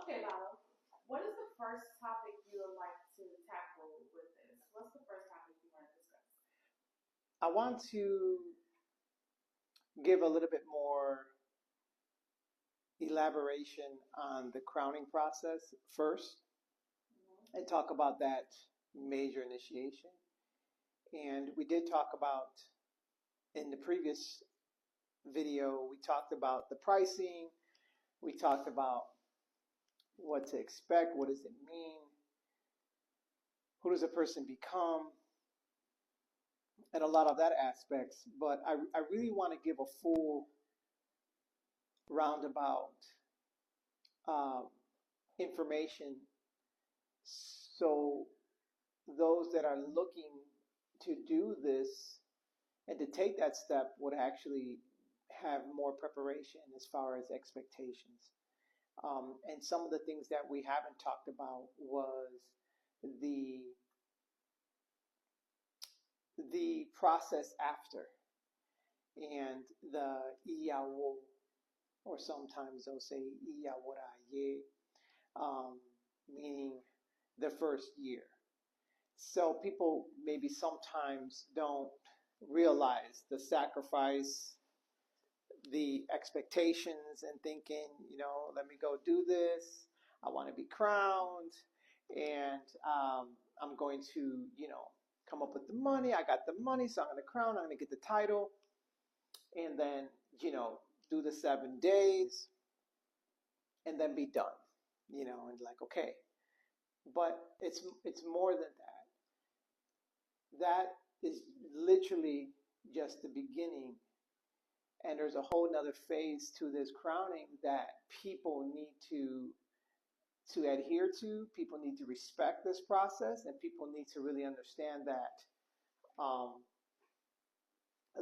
Okay, Lalo. What is the first topic you would like to tackle with this? What's the first topic you want to discuss? I want to give a little bit more elaboration on the crowning process first and talk about that major initiation. And we did talk about in the previous video, we talked about the pricing, we talked about what to expect, what does it mean, who does a person become, and a lot of that aspects. But I really want to give a full roundabout um, information so those that are looking to do this and to take that step would actually have more preparation as far as expectations. And some of the things that we haven't talked about was the the process after and the Iyawo, or sometimes they'll say Iyaworaye, meaning the first year. So people maybe sometimes don't realize the sacrifice, the expectations, and thinking, let me go do this. I want to be crowned, and I'm going to, come up with the money. I got the money, so I'm going to crown. I'm going to get the title, and then, do the 7 days, and then be done. And like, okay, but it's more than that. That is literally just the beginning. And there's a whole nother phase to this crowning that people need to adhere to. People need to respect this process, and people need to really understand that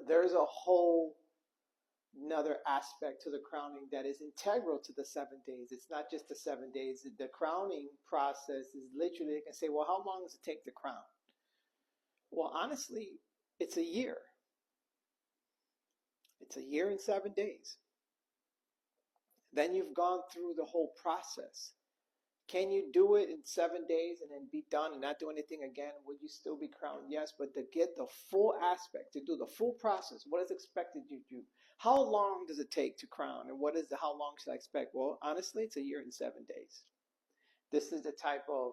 there's a whole another aspect to the crowning that is integral to the 7 days. It's not just the 7 days. The crowning process is literally, they can say, well, how long does it take to crown? Well, honestly, it's a year. It's a year and 7 days. Then you've gone through the whole process. Can you do it in 7 days and then be done and not do anything again? Would you still be crowned? Yes, but to get the full aspect, to do the full process, what is expected you do? How long does it take to crown? And how long should I expect? Well, honestly, it's a year and 7 days. This is the type of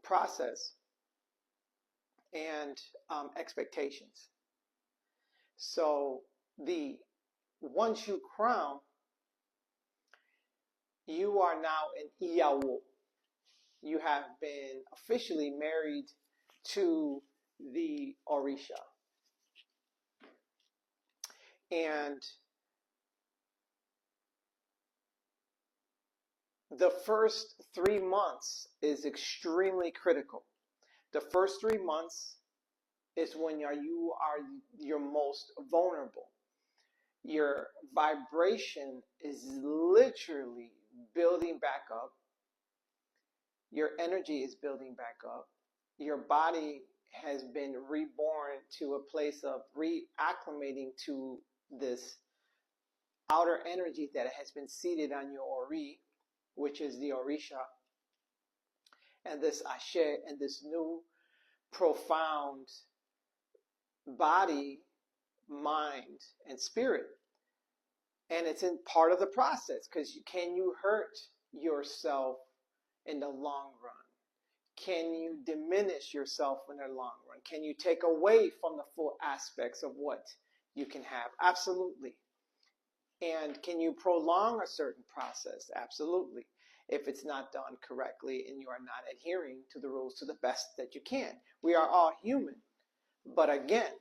process and expectations. So once you crown, you are now an Iyawo. You have been officially married to the Orisha. And the first 3 months is extremely critical. The first 3 months is when you are your most vulnerable. Your vibration is literally building back up. Your energy is building back up. Your body has been reborn to a place of reacclimating to this outer energy that has been seated on your Ori, which is the Orisha, and this Ashe, and this new profound body, mind, and spirit. And it's in part of the process, because can you hurt yourself in the long run? Can you diminish yourself in the long run? Can you take away from the full aspects of what you can have? Absolutely. And can you prolong a certain process? Absolutely. If it's not done correctly and you are not adhering to the rules to the best that you can. We are all human. But again,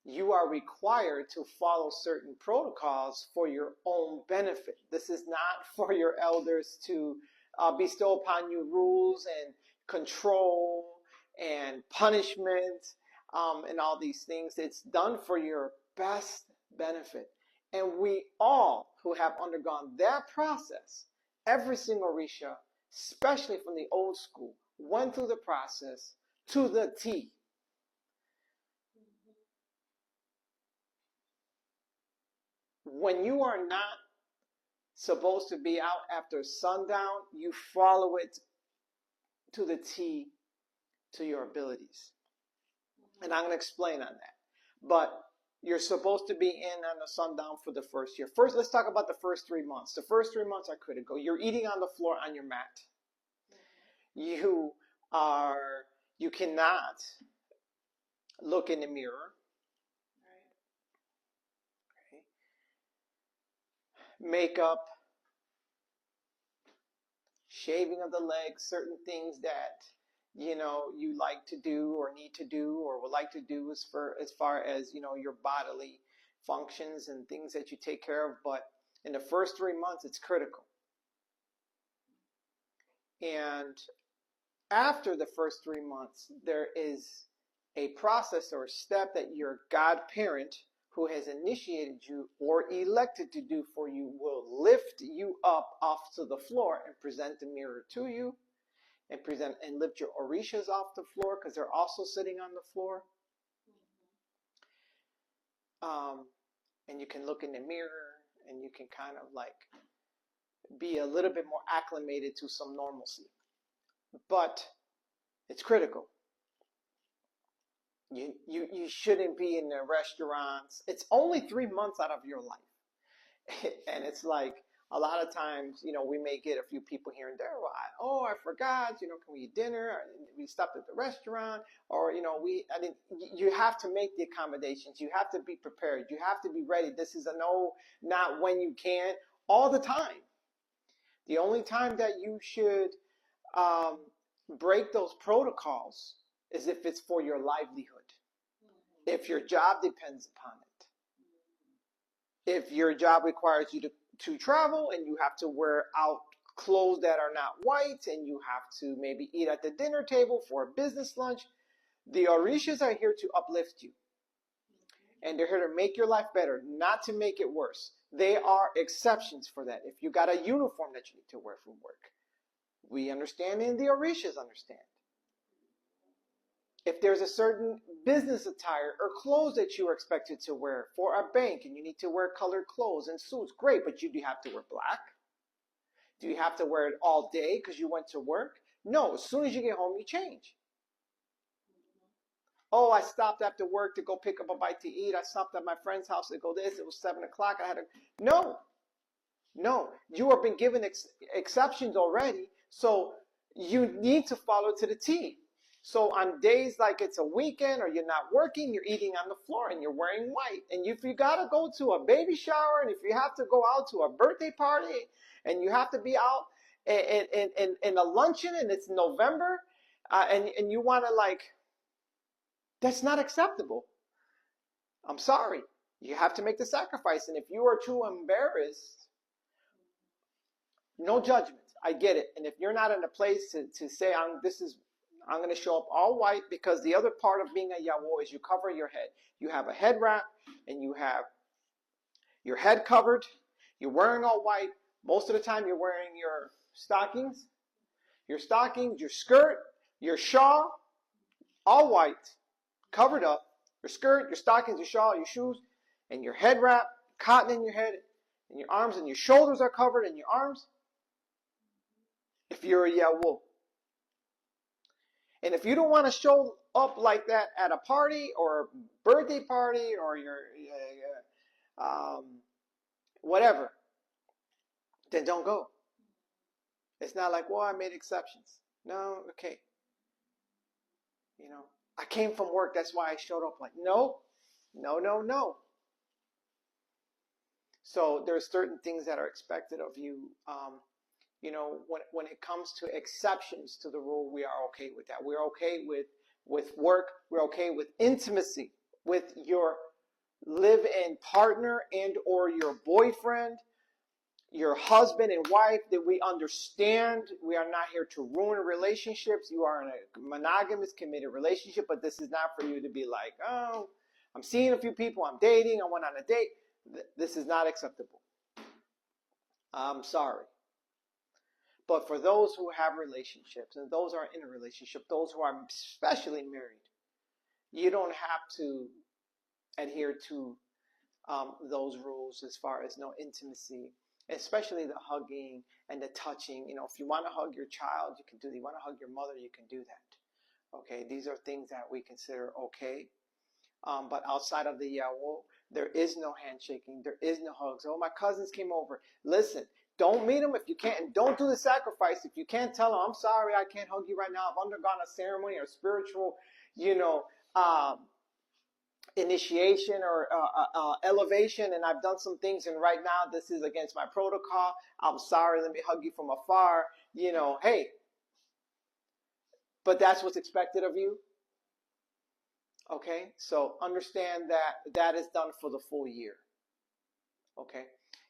you are required to follow certain protocols for your own benefit. This is not for your elders to bestow upon you rules and control and punishment and all these things. It's done for your best benefit. And we all who have undergone that process, every single Orisha, especially from the old school, went through the process to the T. When you are not supposed to be out after sundown, you follow it to the T to your abilities. And I'm going to explain on that. But you're supposed to be in on the sundown for the first year. First, let's talk about the first 3 months. The first 3 months are critical. You're eating on the floor on your mat. You cannot look in the mirror. Okay. Makeup, shaving of the legs, certain things that you like to do or need to do or would like to do as far as your bodily functions and things that you take care of. But in the first 3 months, it's critical. And after the first 3 months, there is a process or a step that your godparent who has initiated you or elected to do for you will lift you up off to the floor and present the mirror to you and lift your Orishas off the floor because they're also sitting on the floor. And you can look in the mirror and you can kind of like be a little bit more acclimated to some normalcy. But it's critical. You shouldn't be in the restaurants. It's only 3 months out of your life. And it's like a lot of times, we may get a few people here and there. Well, I forgot, can we eat dinner? We stopped at the restaurant, or, you have to make the accommodations. You have to be prepared. You have to be ready. This is a no, not when you can, all the time. The only time that you should break those protocols is if it's for your livelihood. If your job depends upon it. If your job requires you to travel and you have to wear out clothes that are not white and you have to maybe eat at the dinner table for a business lunch, the Orishas are here to uplift you. And they're here to make your life better, not to make it worse. They are exceptions for that. If you got a uniform that you need to wear for work, we understand and the Orishas understand. If there's a certain business attire or clothes that you are expected to wear for a bank and you need to wear colored clothes and suits, great, but do you have to wear black? Do you have to wear it all day because you went to work? No, as soon as you get home, you change. Oh, I stopped after work to go pick up a bite to eat. I stopped at my friend's house to go this. It was 7 o'clock. No, you have been given exceptions already, so you need to follow to the T. So on days like it's a weekend or you're not working, you're eating on the floor and you're wearing white. And if you got to go to a baby shower and if you have to go out to a birthday party and you have to be out in a luncheon and it's November and you want to that's not acceptable. I'm sorry. You have to make the sacrifice. And if you are too embarrassed, no judgment. I get it. And if you're not in a place to say, I'm going to show up all white, because the other part of being a Iyawo is you cover your head. You have a head wrap and you have your head covered. You're wearing all white. Most of the time you're wearing your stockings, your skirt, your shawl, all white, covered up. Your skirt, your stockings, your shawl, your shoes, and your head wrap, cotton in your head, and your arms and your shoulders are covered in your arms. If you're a Iyawo. And if you don't want to show up like that at a party or a birthday party or your whatever, then don't go. It's not like, well, I made exceptions. No, okay. I came from work, that's why I showed up like, no. So there's certain things that are expected of you. When it comes to exceptions to the rule, we are okay with that. We're okay with work. We're okay with intimacy with your live-in partner and or your boyfriend, your husband and wife, that we understand. We are not here to ruin relationships. You are in a monogamous, committed relationship, but this is not for you to be like, oh, I'm seeing a few people, I'm dating, I went on a date. This is not acceptable. I'm sorry. But for those who have relationships and those who are in a relationship, those who are especially married, you don't have to adhere to those rules as far as no intimacy especially the hugging and the touching. You know, if you want to hug your child, you can do that. You want to hug your mother, you can do that. Okay, these are things that we consider okay. But outside of the Iyawo, there is no handshaking. There is no hugs. Oh, my cousins came over. Listen, don't meet them if you can't. And don't do the sacrifice if you can't tell them, I'm sorry, I can't hug you right now. I've undergone a ceremony or spiritual, initiation or elevation, and I've done some things, and right now this is against my protocol. I'm sorry. Let me hug you from afar. Hey, but that's what's expected of you. Okay, so understand that that is done for the full year. Okay,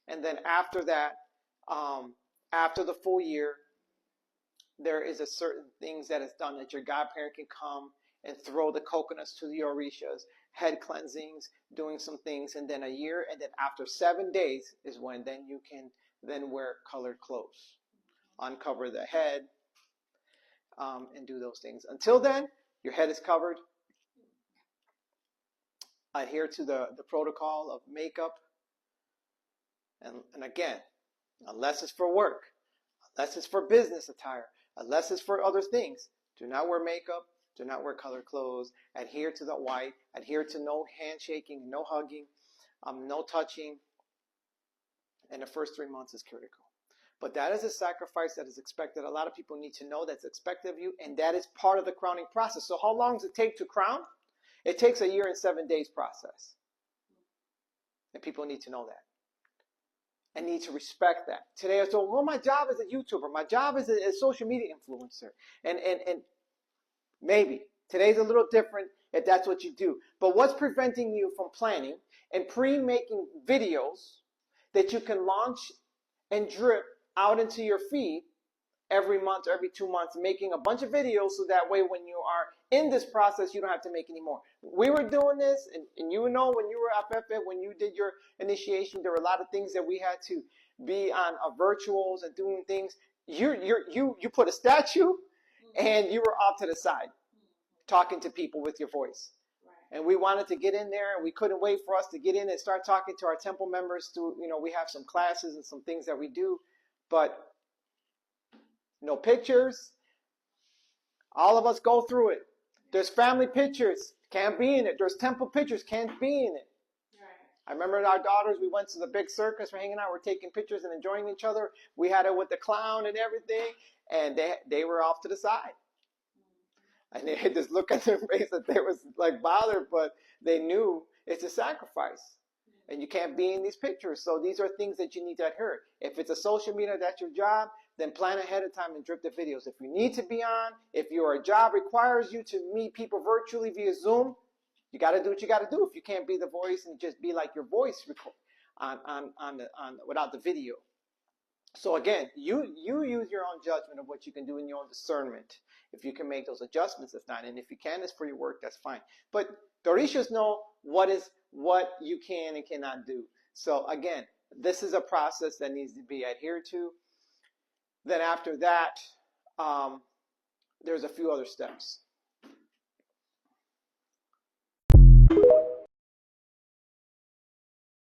and then after that, after the full year, there is a certain things that is done that your godparent can come and throw the coconuts to the Orishas, head cleansings, doing some things, and then a year, and then after 7 days is when then you can then wear colored clothes, uncover the head, and do those things. Until then, your head is covered. Adhere to the protocol of makeup. And again, unless it's for work, unless it's for business attire, unless it's for other things, do not wear makeup, do not wear colored clothes, adhere to the white, adhere to no handshaking, no hugging, no touching, and the first 3 months is critical. But that is a sacrifice that is expected. A lot of people need to know that's expected of you, and that is part of the crowning process. So how long does it take to crown? It takes a year and 7 days process. And people need to know that. And need to respect that. Today I was told, well, my job is a YouTuber. My job is a social media influencer. And maybe. Today's a little different if that's what you do. But what's preventing you from planning and pre-making videos that you can launch and drip out into your feed every month or every 2 months, making a bunch of videos so that way when you are in this process, you don't have to make any more. We were doing this, and when you were up at it, when you did your initiation, there were a lot of things that we had to be on virtuals and doing things. You put a statue, and you were off to the side, talking to people with your voice. And we wanted to get in there, and we couldn't wait for us to get in and start talking to our temple members. We have some classes and some things that we do, but no pictures. All of us go through it. There's family pictures, can't be in it. There's temple pictures, can't be in it. Right. I remember our daughters, we went to the big circus, we're hanging out, we're taking pictures and enjoying each other. We had it with the clown and everything, and they were off to the side. And they had this look on their face that they was like bothered, but they knew it's a sacrifice. And you can't be in these pictures. So these are things that you need to adhere. If it's a social media, that's your job, then plan ahead of time and drip the videos. If you need to be on, if your job requires you to meet people virtually via Zoom, you got to do what you got to do. If you can't be the voice and just be like your voice without the video. So again, you use your own judgment of what you can do in your own discernment. If you can make those adjustments, that's fine. And if you can, it's for your work, that's fine. But the Orishas know what you can and cannot do. So again, this is a process that needs to be adhered to. Then after that, there's a few other steps.